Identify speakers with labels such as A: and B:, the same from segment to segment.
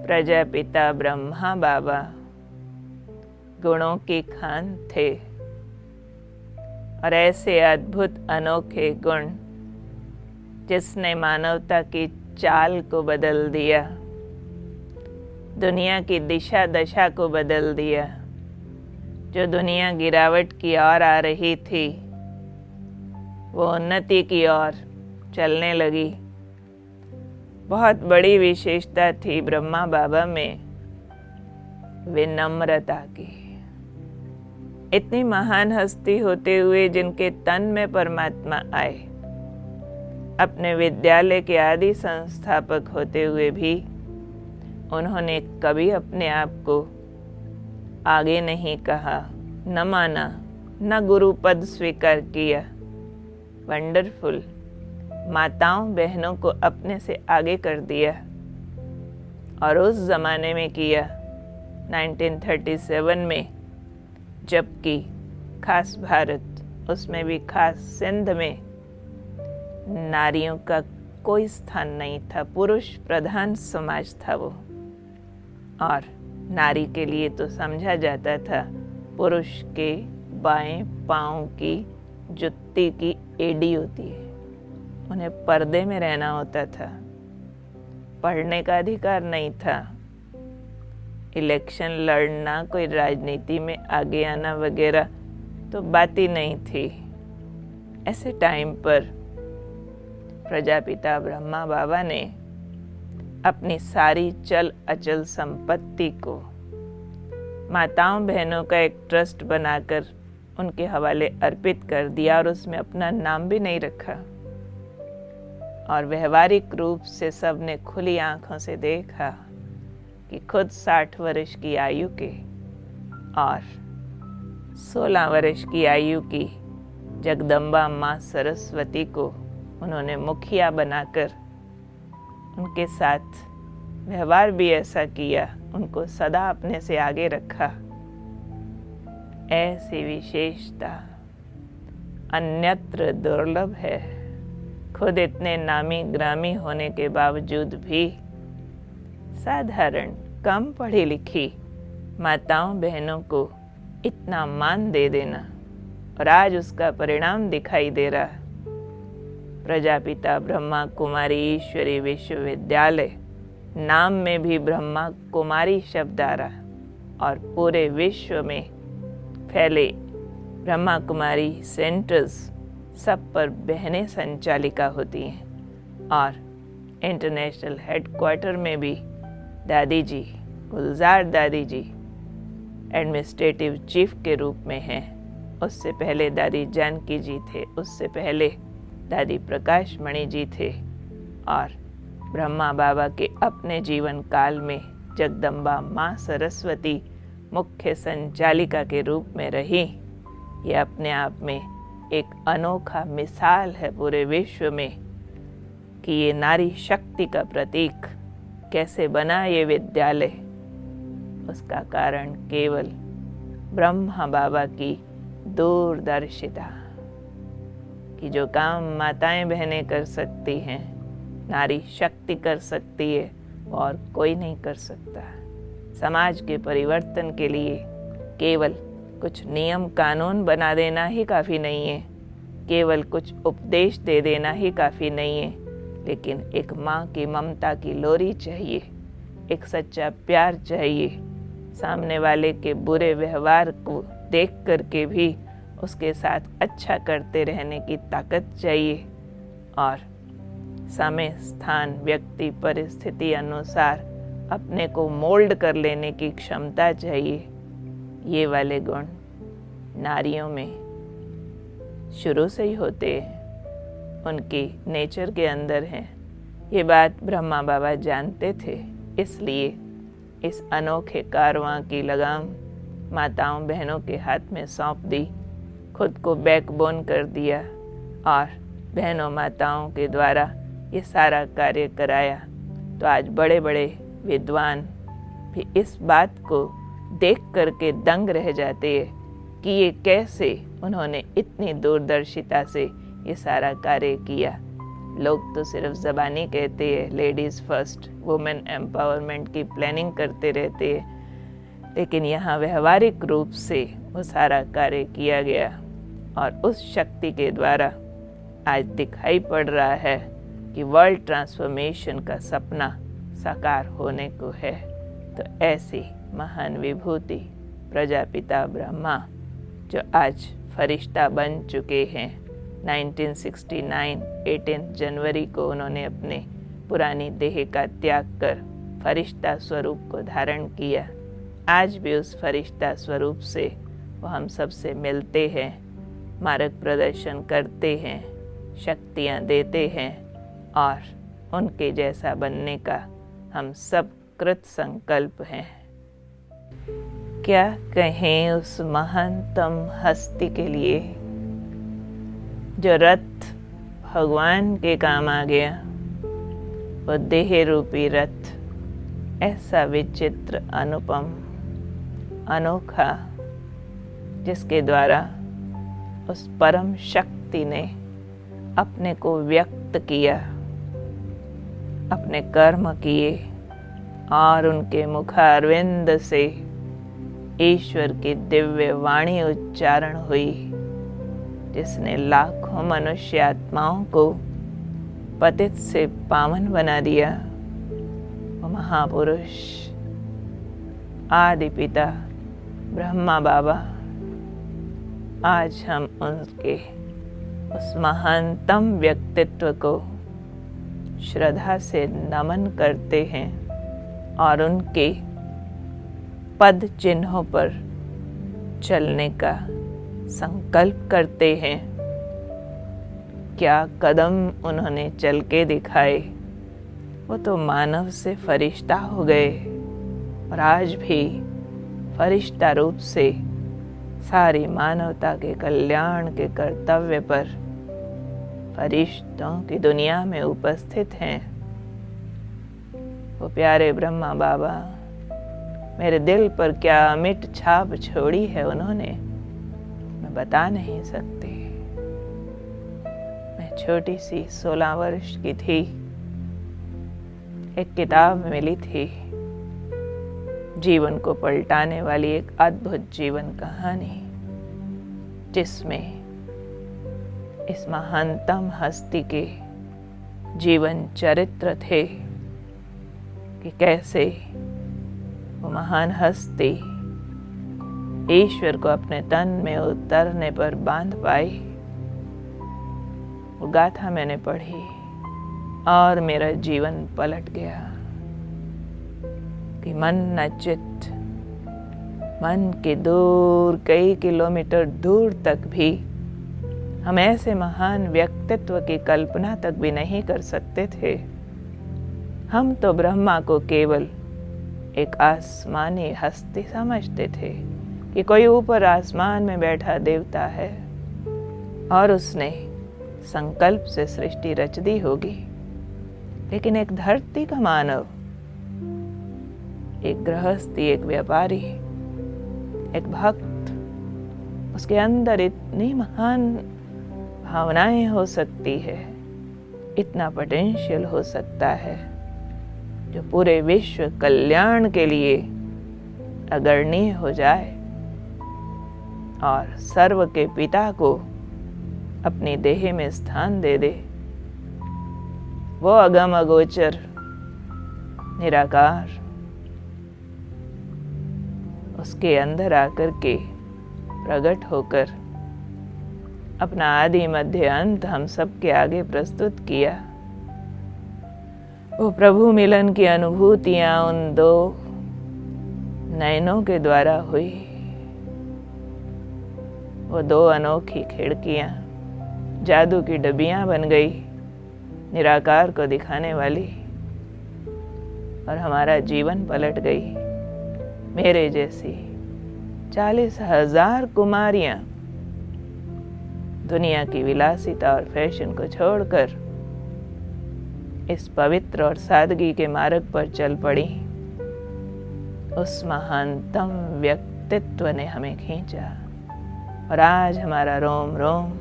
A: प्रजापिता ब्रह्मा बाबा गुणों की खान थे और ऐसे अद्भुत अनोखे गुण जिसने मानवता की चाल को बदल दिया, दुनिया की दिशा दशा को बदल दिया। जो दुनिया गिरावट की ओर आ रही थी वो उन्नति की ओर चलने लगी। बहुत बड़ी विशेषता थी ब्रह्मा बाबा में विनम्रता की। इतनी महान हस्ती होते हुए जिनके तन में परमात्मा आए, अपने विद्यालय के आदि संस्थापक होते हुए भी उन्होंने कभी अपने आप को आगे नहीं कहा, न माना, न गुरु पद स्वीकार किया। वंडरफुल, माताओं बहनों को अपने से आगे कर दिया। और उस जमाने में किया 1937 में, जबकि खास भारत, उसमें भी खास सिंध में नारियों का कोई स्थान नहीं था। पुरुष प्रधान समाज था वो, और नारी के लिए तो समझा जाता था पुरुष के बाएं पांव की जुत्ती की एड़ी होती है, उन्हें पर्दे में रहना होता था, पढ़ने का अधिकार नहीं था, इलेक्शन लड़ना, कोई राजनीति में आगे आना वगैरह तो बात ही नहीं थी। ऐसे टाइम पर प्रजापिता ब्रह्मा बाबा ने अपनी सारी चल अचल संपत्ति को माताओं बहनों का एक ट्रस्ट बनाकर उनके हवाले अर्पित कर दिया, और उसमें अपना नाम भी नहीं रखा। और व्यवहारिक रूप से सबने खुली आंखों से देखा कि खुद 60 वर्ष की आयु के और 16 वर्ष की आयु की जगदम्बा माँ सरस्वती को उन्होंने मुखिया बनाकर उनके साथ व्यवहार भी ऐसा किया, उनको सदा अपने से आगे रखा। ऐसी विशेषता अन्यत्र दुर्लभ है। खुद इतने नामी ग्रामी होने के बावजूद भी साधारण कम पढ़ी लिखी माताओं बहनों को इतना मान दे देना, और आज उसका परिणाम दिखाई दे रहा है। प्रजापिता ब्रह्मा कुमारी ईश्वरी विश्वविद्यालय, नाम में भी ब्रह्मा कुमारी शब्द आ रहा, और पूरे विश्व में फैले ब्रह्मा कुमारी सेंटर्स, सब पर बहनें संचालिका होती हैं। और इंटरनेशनल हेडक्वार्टर में भी दादी जी, गुलजार दादी जी एडमिनिस्ट्रेटिव चीफ के रूप में हैं। उससे पहले दादी जानकी जी थे, उससे पहले दादी प्रकाश मणि जी थे, और ब्रह्मा बाबा के अपने जीवन काल में जगदम्बा माँ सरस्वती मुख्य संचालिका के रूप में रही। ये अपने आप में एक अनोखा मिसाल है पूरे विश्व में कि ये नारी शक्ति का प्रतीक कैसे बना ये विद्यालय। उसका कारण केवल ब्रह्मा बाबा की दूरदर्शिता, कि जो काम माताएं बहनें कर सकती हैं, नारी शक्ति कर सकती है, और कोई नहीं कर सकता। समाज के परिवर्तन के लिए केवल कुछ नियम कानून बना देना ही काफ़ी नहीं है, केवल कुछ उपदेश दे देना ही काफ़ी नहीं है, लेकिन एक माँ की ममता की लोरी चाहिए, एक सच्चा प्यार चाहिए, सामने वाले के बुरे व्यवहार को देख करके भी उसके साथ अच्छा करते रहने की ताकत चाहिए, और समय स्थान व्यक्ति परिस्थिति अनुसार अपने को मोल्ड कर लेने की क्षमता चाहिए। ये वाले गुण नारियों में शुरू से ही होते हैं, उनकी नेचर के अंदर हैं। ये बात ब्रह्मा बाबा जानते थे, इसलिए इस अनोखे कारवां की लगाम माताओं बहनों के हाथ में सौंप दी, खुद को बैकबोन कर दिया, और बहनों माताओं के द्वारा ये सारा कार्य कराया। तो आज बड़े बड़े विद्वान भी इस बात को देख करके दंग रह जाते हैं कि ये कैसे उन्होंने इतनी दूरदर्शिता से ये सारा कार्य किया। लोग तो सिर्फ ज़बानी कहते हैं लेडीज़ फर्स्ट, वुमेन एम्पावरमेंट की प्लानिंग करते रहते हैं, लेकिन यहाँ व्यवहारिक रूप से वो सारा कार्य किया गया और उस शक्ति के द्वारा आज दिखाई पड़ रहा है कि वर्ल्ड ट्रांसफॉर्मेशन का सपना साकार होने को है। तो ऐसी महान विभूति प्रजापिता ब्रह्मा जो आज फरिश्ता बन चुके हैं, 1969 18 जनवरी को उन्होंने अपने पुरानी देह का त्याग कर फरिश्ता स्वरूप को धारण किया। आज भी उस फरिश्ता स्वरूप से वो हम सबसे मिलते हैं, मार्ग प्रदर्शन करते हैं, शक्तियाँ देते हैं और उनके जैसा बनने का हम सब कृत संकल्प हैं। क्या कहें उस महानतम हस्ती के लिए जो रथ भगवान के काम आ गया। वो देह रूपी रथ ऐसा विचित्र, अनुपम, अनोखा, जिसके द्वारा उस परम शक्ति ने अपने को व्यक्त किया, अपने कर्म किए और उनके मुखारविंद से ईश्वर की दिव्य वाणी उच्चारण हुई, जिसने लाखों मनुष्य आत्माओं को पतित से पावन बना दिया। वो महापुरुष आदि पिता ब्रह्मा बाबा, आज हम उनके उस महानतम व्यक्तित्व को श्रद्धा से नमन करते हैं और उनके पद चिन्हों पर चलने का संकल्प करते हैं। क्या कदम उन्होंने चल के दिखाए। वो तो मानव से फरिश्ता हो गए और आज भी फरिश्ता रूप से सारी मानवता के कल्याण के कर्तव्य पर फरिश्तों की दुनिया में उपस्थित हैं। वो प्यारे ब्रह्मा बाबा, मेरे दिल पर क्या अमिट छाप छोड़ी है उन्होंने, मैं बता नहीं सकती। मैं छोटी सी 16 वर्ष की थी, एक किताब मिली थी, जीवन को पलटाने वाली एक अद्भुत जीवन कहानी, जिसमें इस महानतम हस्ती के जीवन चरित्र थे कि कैसे वो महान हस्ती ईश्वर को अपने तन में उतरने पर बांध पाई। वो गाथा मैंने पढ़ी और मेरा जीवन पलट गया कि मन न चित, मन के दूर कई किलोमीटर दूर तक भी हम ऐसे महान व्यक्तित्व की कल्पना तक भी नहीं कर सकते थे। हम तो ब्रह्मा को केवल एक आसमानी हस्ती समझते थे कि कोई ऊपर आसमान में बैठा देवता है और उसने संकल्प से सृष्टि रच दी होगी। लेकिन एक धरती का मानव, एक गृहस्थी, एक व्यापारी, एक भक्त, उसके अंदर इतनी महान भावनाएं हो सकती है, इतना पोटेंशियल हो सकता है, जो पूरे विश्व कल्याण के लिए अग्रणीय हो जाए और सर्व के पिता को अपनी देह में स्थान दे दे। वो अगम अगोचर निराकार उसके अंदर आकर के प्रकट होकर अपना आदि मध्य अंत हम सबके आगे प्रस्तुत किया। वो प्रभु मिलन की अनुभूतियां उन दो नयनों के द्वारा हुई। वो दो अनोखी खिड़कियां जादू की डबियां बन गई, निराकार को दिखाने वाली, और हमारा जीवन पलट गई। मेरे जैसी 40,000 कुमारियां दुनिया की विलासिता और फैशन को छोड़कर इस पवित्र और सादगी के मार्ग पर चल पड़ी। उस महानतम व्यक्तित्व ने हमें खींचा और आज हमारा रोम रोम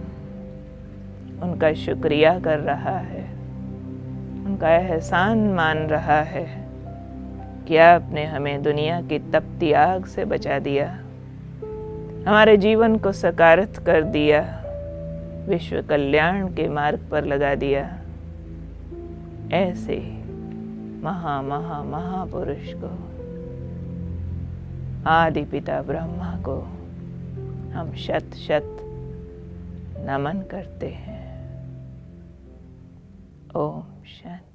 A: उनका शुक्रिया कर रहा है। का एहसान मान रहा है कि आपने हमें दुनिया की तपती आग से बचा दिया, हमारे जीवन को सकारत कर दिया, विश्व कल्याण के मार्ग पर लगा दिया। ऐसे महापुरुष को, आदि पिता ब्रह्मा को हम शत शत नमन करते हैं। ओम शांति।